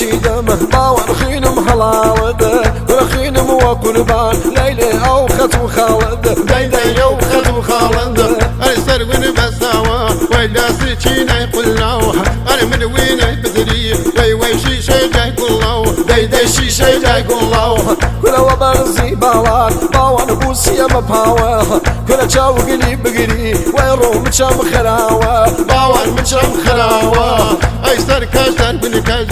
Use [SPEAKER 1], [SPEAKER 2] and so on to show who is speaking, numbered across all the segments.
[SPEAKER 1] شيدمه باوان خينم حلالده كل خينم وقربان ليلة أو ختم خالده
[SPEAKER 2] دايداي أو ختم خالده أرسل وين بساوا ولا سكينة يقول له أنا من وين بدري وي شيشة جاي يقول له دايداي شيشة جاي يقول له
[SPEAKER 1] كل وبرزي بالات باوان بوسيا مباوه كل تشاو قلي بقري ويرو متشام خراوه
[SPEAKER 2] باوان متشام خراوه أي سر كاجر بن كاج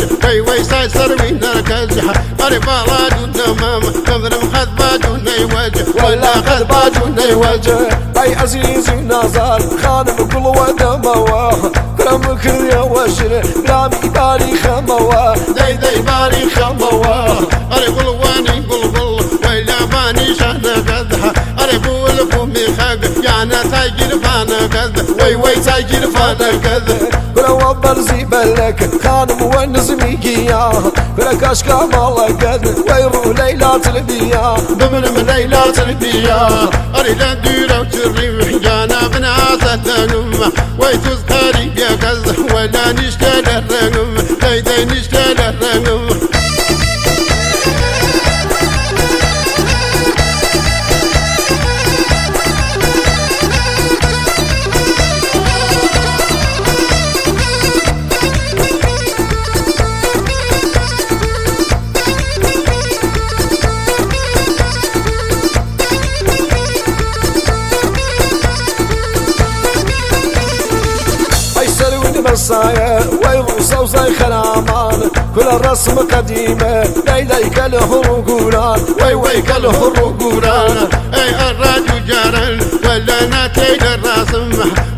[SPEAKER 2] وي سر وين ركاج أنا بالاد دمام كذرم خذ باجون يوجه ولا خذ باجون يوجه
[SPEAKER 1] أي عزيزي نازار خانم كل ودموه كلام كريا وشر رامي باري خموه
[SPEAKER 2] داي باري خموه أنا قلواني قل ويلا ماني شهنا كذا أنا بقول فمي خاق يعني تاجر فانا كذا وي تاجر فانا كذا
[SPEAKER 1] كل برزي بلك خانم ونزمي قياه كل كاشكا مالك ويرو ليلة البيا
[SPEAKER 2] بمن ليلة البيا أنا لا ديرة وتري جانا من عسى ويتذكري يا كذا ولا نشتغل الرقم داي نشتغل الرقم
[SPEAKER 1] مسايا ويروسا وزي خلامان كل الرسم قديمة ليلي كالهروقوران
[SPEAKER 2] وي كالهروقوران اي الراديو جارن ولا ناتي الرسم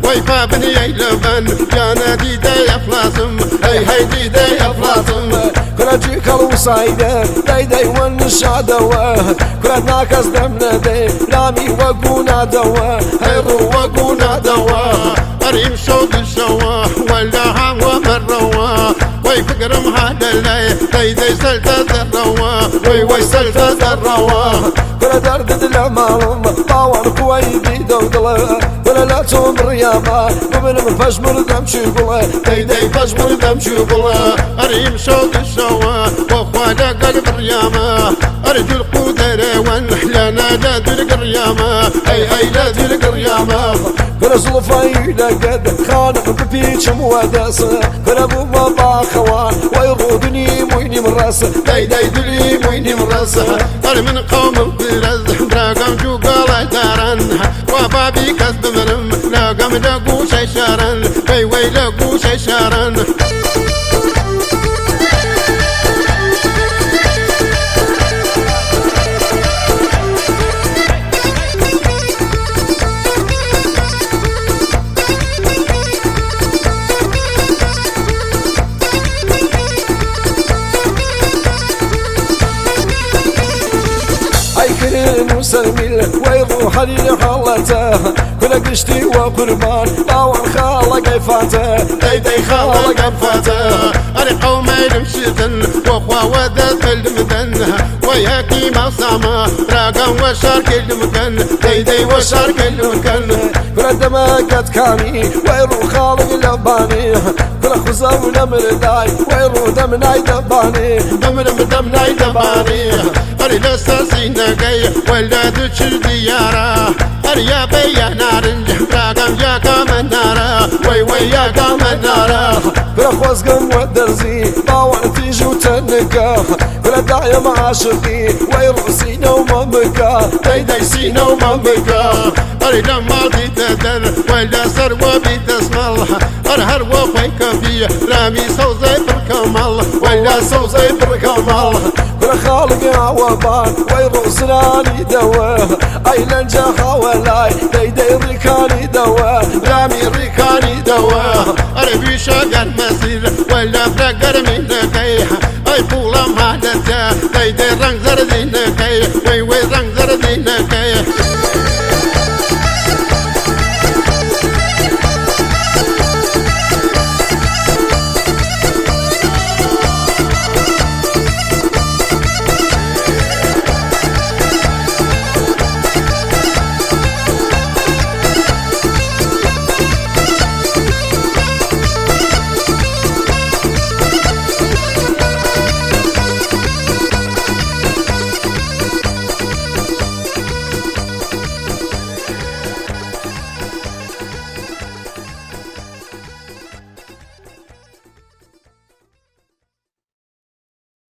[SPEAKER 2] وي فابني يلبن جانا دي افلاسم هي دي افلاسم
[SPEAKER 1] كل جيك الوصايدة ليدي ونشادوه كل ناكس دمنا دي رامي وقونا دوه
[SPEAKER 2] هيرو وقونا دوه أريم شوق الشوا ولا هوا مروا وي فقرم هذا اللي داي سلطة الروا وي سلطة الروا
[SPEAKER 1] كل درد دلمالهم باور كوي بيدودله كل لا تمر ياما ومن فجمر دم شغله
[SPEAKER 2] داي فجمر دم شغله أريم شوق الشوا وخوانا قلب الرياما أرجو القدر ونحلنا لا درق الرياما أي لا درق الرياما
[SPEAKER 1] كل صلفاي لقد خانق ببيتش موادسه كل ابو بابا خوان ويرودني مويني من راسه
[SPEAKER 2] داي دلي مويني من راسه أنا من قوم برز راقم شو قال دارن وبابي كسب منم لاقم لقو شيشارن وي لقو شيشارن
[SPEAKER 1] وسلميل ويروح لي حالته كل قشتي وقربان باور خالق فاته
[SPEAKER 2] داي خالق فاته أنا قومي لمشيتن وخوا ودت المدن وياكي ما صاما راقم وشارك المكان داي وشارك المكان
[SPEAKER 1] كل دمكت كاني ويروح خالق لباني كل خزام لمرداي ويروح دمناي دباني
[SPEAKER 2] دمناي دباني أنا لساسينا جاي ولا تشل ديارة أنا يا بيا نارنج راقم يا كمان نارا وي يا كمان نارا
[SPEAKER 1] كل خوزقم ودرزي باوان تيجي وتنقى كل داعي معاشقي ويروسينا وما بكى
[SPEAKER 2] داي سينا وما بكى أنا لما تدر ولا سروة بتسمل أنا هروا خويك فيه رامي سوزي بالكمال ولا سوزي بالكمال
[SPEAKER 1] كل خالق عوابان ويروسناني دواه أي لنجا حوالي داي ريكاني دواه
[SPEAKER 2] رامي ريكاني دواه أنا بيشاقر مسير ولا فرقر من كيح أي بولا مهدتا داي رنگ زردين كيح